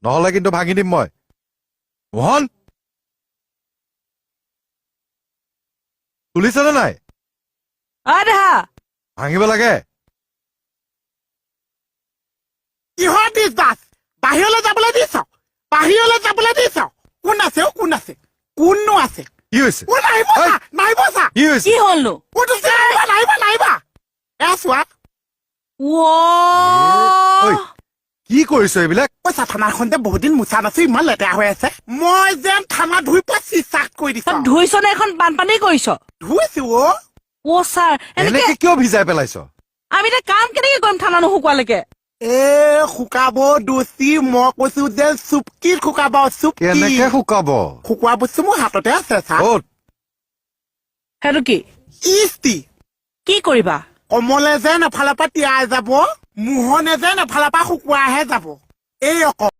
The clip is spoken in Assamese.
নহ'লে কিন্তু ভাঙি দিম মই মোহন তুলিছেনে নাই দেহা ভাঙিব লাগে কিহৰ দিছ বাছ বাহিৰলৈ যাবলৈ দিছ বাহিৰলৈ যাবলৈ দিছ কোন আছে কোন আছে কোননো আছে কি হৈছে নাইব চা কি হৈছে কি হ'লনো নাইবা চোৱা ঐ কি কৰিছ এইবিলাক পইচা থানাখন যে বহুত দিন মোচা নাছো ইমান লেতেৰা হৈ আছে মই যেন থানা ধুই পেলাই চিচাক কৰি দিছো ধুইছ নে এখন বানপানী কৰিছ ধুইছো ছাৰ এনেকে কিয় ভিজাই পেলাইছ আমি এতিয়া কাম কেনেকে কৰিম থানা নুশুকোৱালৈকে শুকাব দোষী মই কৈছো যে চুপকিত শুকাব কেনেকে শুকাব শুকোৱা বস্তু মোৰ হাততে আছে ছাৰ সেইটো কি ইস্তি কি কৰিবা কমলে যেন এফালৰ পৰা তিয়াই যাব মোহনে যেন এফালৰ পৰা শুকুৱাইহে যাব এই অকল